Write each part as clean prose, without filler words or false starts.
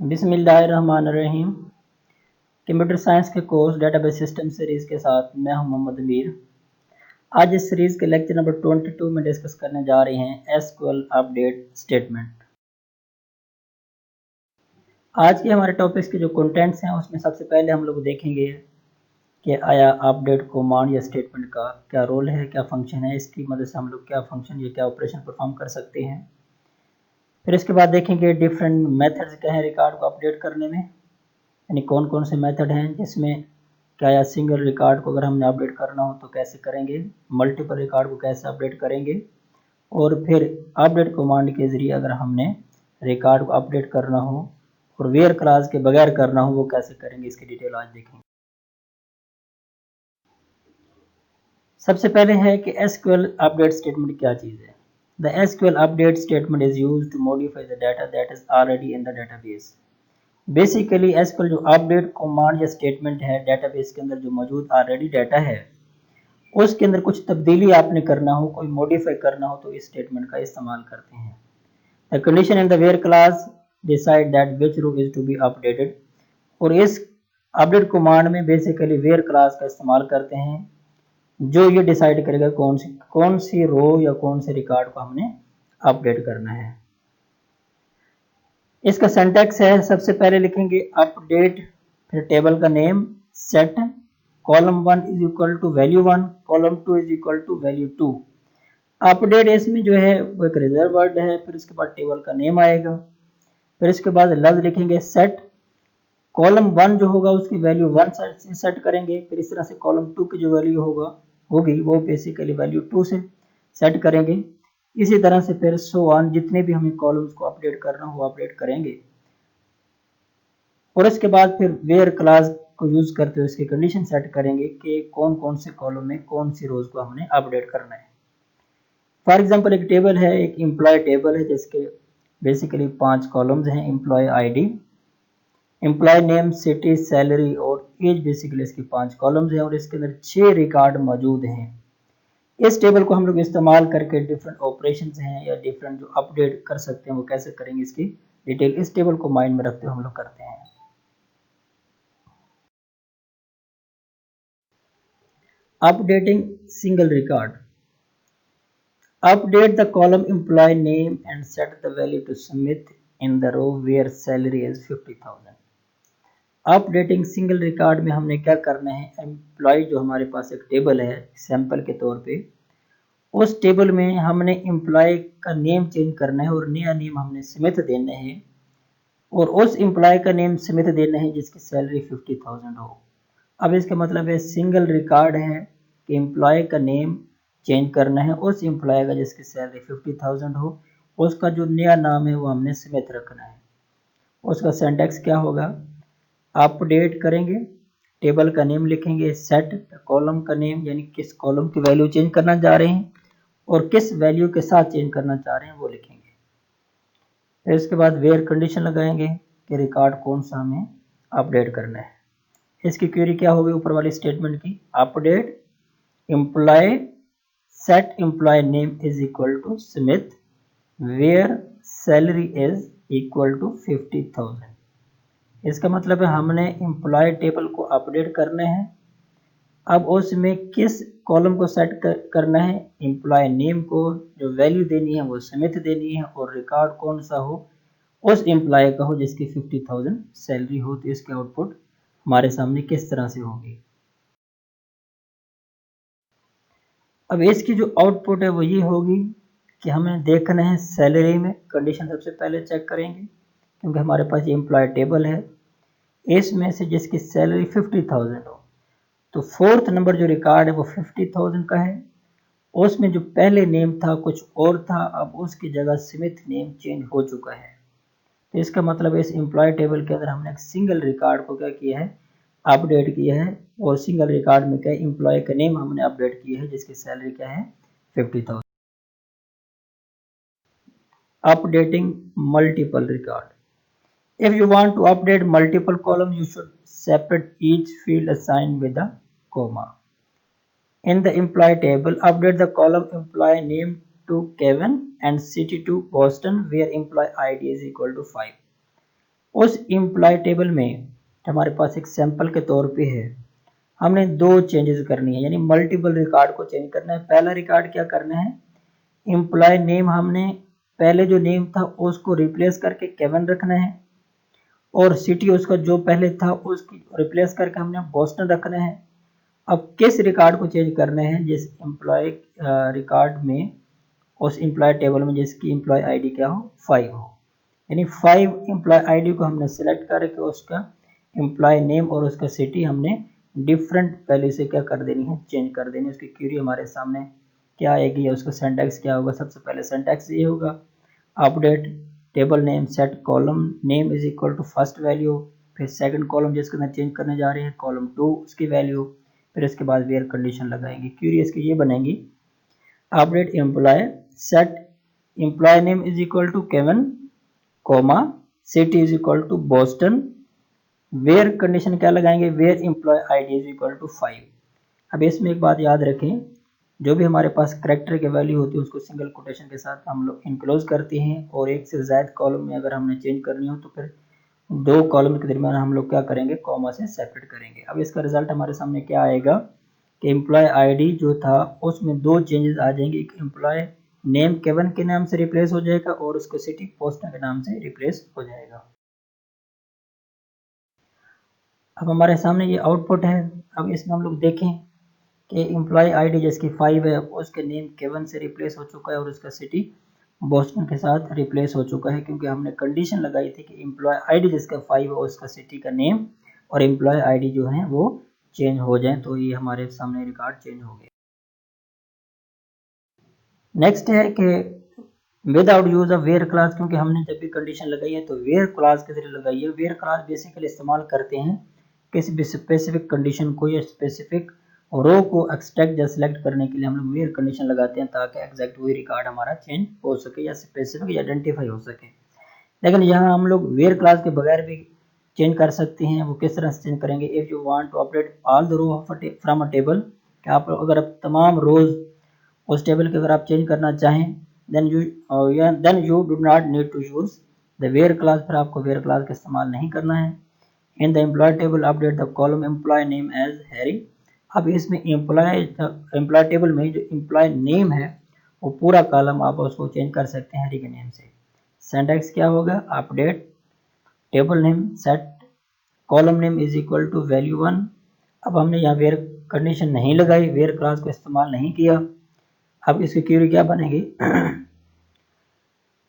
बिस्मिल्लाहिर्रहमानिर्रहीम। Computer science के course database system series के साथ मैं हूं मोहम्मद अमीर। आज इस सीरीज़ के लेक्चर नंबर 22 में डिस्कस करने जा रहे हैं एसक्यूएल अपडेट स्टेटमेंट। आज के हमारे टॉपिक्स के जो कंटेंट्स हैं उसमें सबसे पहले हम लोग देखेंगे कि आया अपडेट कमांड या स्टेटमेंट का क्या रोल है, क्या फंक्शन है, इसकी मदद से हम लोग क्या फंक्शन या क्या ऑपरेशन परफॉर्म कर सकते हैं। फिर इसके बाद देखेंगे डिफरेंट मेथड्स क्या है रिकॉर्ड को अपडेट करने में, यानी कौन कौन से मेथड हैं जिसमें क्या या सिंगल रिकॉर्ड को अगर हमने अपडेट करना हो तो कैसे करेंगे, मल्टीपल रिकॉर्ड को कैसे अपडेट करेंगे, और फिर अपडेट कमांड के ज़रिए अगर हमने रिकॉर्ड को अपडेट करना हो और वेयर क्लास के बगैर करना हो वो कैसे करेंगे, इसकी डिटेल आज देखेंगे। सबसे पहले है कि एसक्यूएल अपडेट स्टेटमेंट क्या चीज़ है। The SQL update statement is used to modify the data that is already in the database. Basically SQL जो अपडेट कमांड या स्टेटमेंट है डेटाबेस के अंदर जो मौजूद ऑलरेडी डाटा है उसके अंदर कुछ तब्दीली आपने करना हो, कोई मॉडिफाई करना हो तो इस स्टेटमेंट का इस्तेमाल करते हैं। The condition in the where clause decide that which row is to be updated, और इस अपडेट कमांड में बेसिकली वेयर क्लास का इस्तेमाल करते हैं जो ये डिसाइड करेगा कौन सी रो या कौन से रिकॉर्ड को हमने अपडेट करना है। इसका सिंटैक्स है, सबसे पहले लिखेंगे अपडेट, फिर टेबल का name set, column 1 is equal to value 1, column 2 is equal to value 2। Update इसमें जो है वो एक रिजर्व वर्ड है, फिर इसके बाद टेबल का नेम आएगा, फिर इसके बाद लफ्ज लिखेंगे सेट, कॉलम 1 जो होगा उसकी वैल्यू 1 से सेट करेंगे, फिर इस तरह से कॉलम 2 की जो वैल्यू होगी वो बेसिकली वैल्यू 2 से सेट करेंगे। इसी तरह से फिर सो ऑन जितने भी हमें कॉलम्स को अपडेट करना हो अपडेट करेंगे, और इसके बाद फिर वेयर क्लास को यूज करते हुए इसकी कंडीशन सेट करेंगे कि कौन कौन से कॉलम में कौन सी रोज को हमने अपडेट करना है। फॉर एग्जांपल एक टेबल है, एक एम्प्लॉय टेबल है जिसके बेसिकली 5 कॉलम्स हैं, employee ID, employee name, city, salary और एज, बेसिकली इसके 5 कॉलम्स हैं और इसके अंदर 6 रिकॉर्ड मौजूद हैं। इस टेबल को हम लोग इस्तेमाल करके डिफरेंट ऑपरेशंस हैं या डिफरेंट जो अपडेट कर सकते हैं वो कैसे करेंगे, इसकी डिटेल इस टेबल को माइंड में रखते हुए हम लोग करते हैं। Updating single record. Update the column employee name and set the value to Smith in the row where salary is 50,000. Updating single record में हमने क्या करना है, एम्प्लॉय जो हमारे पास एक टेबल है सैंपल के तौर पे, उस टेबल में हमने एम्प्लॉय का नेम चेंज करना है और नया नेम हमने स्मिथ देना है, और उस एम्प्लॉय का नेम स्मिथ देना है जिसकी सैलरी 50,000 हो। अब इसका मतलब है सिंगल रिकॉर्ड है कि एम्प्लॉय का नेम चेंज करना है, उस एम्प्लॉय का जिसकी सैलरी 50,000 हो उसका जो नया नाम है वो हमने स्मिथ रखना है। उसका सिंटैक्स क्या होगा, अपडेट करेंगे, टेबल का नेम लिखेंगे, सेट कॉलम का नेम यानी किस कॉलम की वैल्यू चेंज करना चाह रहे हैं और किस वैल्यू के साथ चेंज करना चाह रहे हैं वो लिखेंगे। फिर इसके बाद वेयर कंडीशन लगाएंगे कि रिकॉर्ड कौन सा हमें अपडेट करना है। इसकी क्वेरी क्या होगी ऊपर वाली स्टेटमेंट की, update employee set employee name is equal to Smith where salary is equal to 50,000। इसका मतलब है हमने एम्प्लॉय टेबल को अपडेट करना है। अब उसमें किस कॉलम को सेट करना है, एम्प्लॉय नेम को जो वैल्यू देनी है वो स्मिथ देनी है, और रिकॉर्ड कौन सा हो उस एम्प्लॉय का हो जिसकी 50,000 सैलरी हो। तो इसकी आउटपुट हमारे सामने किस तरह से होगी। अब इसकी जो आउटपुट है वो ये होगी कि हमें देखना है सैलरी में, कंडीशन सबसे पहले चेक करेंगे क्योंकि हमारे पास ये एम्प्लॉय टेबल है, इसमें से जिसकी सैलरी 50,000 हो तो फोर्थ नंबर जो रिकॉर्ड है वो 50,000 का है। उसमें जो पहले नेम था कुछ और था, अब उसकी जगह स्मिथ नेम चेंज हो चुका है। तो इसका मतलब इस एम्प्लॉय टेबल के अंदर हमने एक सिंगल रिकॉर्ड को क्या किया है, अपडेट किया है, और सिंगल रिकॉर्ड में क्या एम्प्लॉय का नेम हमने अपडेट किया है जिसकी सैलरी क्या है 50,000। Updating multiple record, if you want to update multiple columns you should separate each field assigned with a comma. In the employee table, update the column employee name to Kevin and city to Boston where employee ID is equal to 5. उस employ table में हमारे पास एक sample के तौर पे है, हमने दो चेंजेस करनी है, यानी मल्टीपल रिकॉर्ड को चेंज करना है। पहला रिकॉर्ड क्या करना है, एम्प्लॉय नेम हमने पहले जो नेम था उसको रिप्लेस करके केविन रखना है, और सिटी उसका जो पहले था उसकी रिप्लेस करके हमने बोस्टन रखना है। अब किस रिकॉर्ड को चेंज करना है, जिस एम्प्लॉय रिकॉर्ड में उस एम्प्लॉय टेबल में जिसकी एम्प्लॉय आईडी क्या हो, 5 हो, यानी 5 एम्प्लॉय आईडी को हमने सिलेक्ट करके उसका एम्प्लॉय नेम और उसका सिटी हमने डिफरेंट वैल्यू से क्या कर देनी है, चेंज कर देनी है। उसकी क्वेरी हमारे सामने क्या आएगी या उसका सिंटैक्स क्या होगा। सबसे पहले सिंटैक्स ये होगा, update table name set column name is equal to first value, फिर सेकंड कॉलम जिसके अंदर चेंज करने जा रहे हैं कॉलम 2 उसकी वैल्यू, फिर इसके बाद वेयर कंडीशन लगाएंगे। क्वेरी इसकी ये बनेगी, update employee set employee name is equal to Kevin comma city is equal to Boston, where condition क्या लगाएंगे, where employee ID is equal to 5। अब इसमें एक बात याद रखें, जो भी हमारे पास करेक्टर की वैल्यू होती है उसको सिंगल कोटेशन के साथ हम लोग इनक्लोज करते हैं, और एक से ज़्यादा कॉलम में अगर हमने चेंज करनी हो तो फिर दो कॉलम के दरमियान हम लोग क्या करेंगे, कॉमा से सेपरेट करेंगे। अब इसका रिजल्ट हमारे सामने क्या आएगा कि एम्प्लॉय आईडी जो था उसमें दो चेंजेस आ जाएंगे, एक एम्प्लॉय नेम केविन के नाम से रिप्लेस हो जाएगा और उसको सिटी पोस्टन के नाम से रिप्लेस हो जाएगा। अब हमारे सामने ये आउटपुट है। अब इसमें हम लोग देखें कि एम्प्लॉय आईडी जिसकी 5 है उसके नेम केविन से रिप्लेस हो चुका है और उसका सिटी बोस्टन के साथ रिप्लेस हो चुका है, क्योंकि हमने कंडीशन लगाई थी कि एम्प्लॉय आईडी जिसका 5 है उसका सिटी का नेम और एम्प्लॉय आईडी जो है वो चेंज हो जाए, तो ये हमारे सामने रिकॉर्ड चेंज हो गया। नेक्स्ट है कि without use of where clause, क्योंकि हमने जब भी कंडीशन लगाई है तो वेयर क्लास के जरिए लगाई है। वेयर क्लास बेसिकली इस्तेमाल करते हैं किसी भी स्पेसिफिक कंडीशन को या स्पेसिफिक रो को एक्सट्रैक्ट या सिलेक्ट करने के लिए हम लोग वेयर कंडीशन लगाते हैं, ताकि एग्जैक्ट वही रिकॉर्ड हमारा चेंज हो सके या स्पेसिफिक आइडेंटिफाई हो सके। लेकिन यहाँ हम लोग वेयर क्लास के बगैर भी चेंज कर सकते हैं। वो किस तरह से चेंज करेंगे, if you want to update all the row from a table, कि आप अगर आप तमाम रोज उस टेबल के अगर आप चेंज करना चाहें, then you do not need to use the where clause, फिर आपको वेयर क्लास का इस्तेमाल नहीं करना है। In the employee table update the column employee name as Harry. अब इसमें एम्प्लॉय टेबल में जो एम्प्लॉय नेम है वो पूरा कॉलम आप उसको चेंज कर सकते हैं हैरी के नेम से। सिंटैक्स क्या होगा, update table name set column name is equal to value 1। अब हमने यहाँ वेयर कंडीशन नहीं लगाई, वेयर क्लास को इस्तेमाल नहीं किया। अब इसकी क्वेरी क्या बनेगी,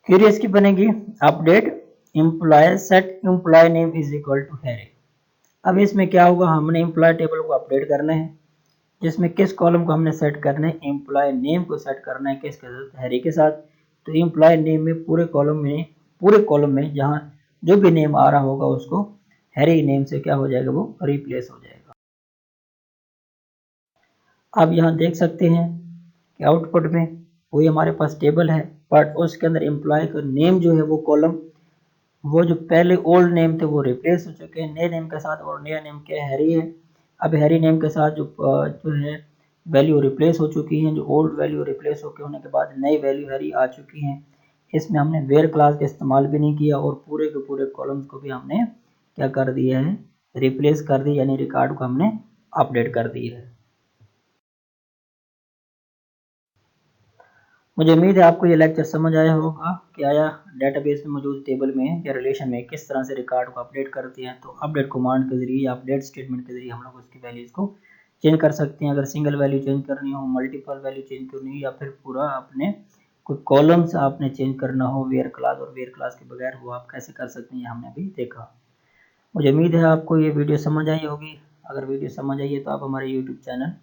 क्वेरी इसकी बनेगी update employee set employee name is equal to Harry. अब इसमें क्या होगा, हमने एम्प्लॉय टेबल को अपडेट करना है, जिसमें किस कॉलम को हमने सेट करना है, एम्प्लॉय नेम को सेट करना है किसके साथ, हैरी के साथ। तो एम्प्लॉय नेम में पूरे कॉलम में जहाँ जो भी नेम आ रहा होगा उसको हैरी नेम से क्या हो जाएगा, वो रिप्लेस हो जाएगा। आप यहाँ देख सकते हैं कि आउटपुट में वही हमारे पास टेबल है, बट उसके अंदर एम्प्लॉय का नेम जो है वो कॉलम, वो जो पहले ओल्ड नेम थे वो रिप्लेस हो चुके हैं नए नेम के साथ, और नया नेम क्या हैरी है। अब हैरी नेम के साथ जो है वैल्यू रिप्लेस हो चुकी हैं, जो ओल्ड वैल्यू रिप्लेस होने के बाद नई वैल्यू हैरी आ चुकी हैं। इसमें हमने वेयर क्लास का इस्तेमाल भी नहीं किया और पूरे के पूरे कॉलम्स को भी हमने क्या कर दिया है, रिप्लेस कर दिया, यानी रिकॉर्ड को हमने अपडेट कर दिया है। मुझे उम्मीद है आपको ये लेक्चर समझ आया होगा कि आया डेटाबेस में मौजूद टेबल में या रिलेशन में किस तरह से रिकॉर्ड को अपडेट करते हैं। तो अपडेट कमांड के जरिए या अपडेट स्टेटमेंट के जरिए हम लोग उसकी वैल्यूज़ को चेंज कर सकते हैं। अगर सिंगल वैल्यू चेंज करनी हो, मल्टीपल वैल्यू चेंज करनी हो, या फिर पूरा आपने कोई कॉलम्स आपने चेंज करना हो वेयर क्लास और वेयर क्लास के बगैर, वो आप कैसे कर सकते हैं हमने अभी देखा। मुझे उम्मीद है आपको ये वीडियो समझ आई होगी। अगर वीडियो समझ आई है तो आप हमारे यूट्यूब चैनल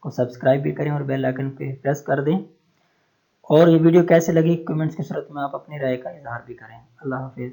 को सब्सक्राइब भी करें और बेल आइकन पे प्रेस कर दें। और ये वीडियो कैसे लगी कमेंट्स की सूरत में आप अपनी राय का इजहार भी करें। अल्लाह हाफिज़।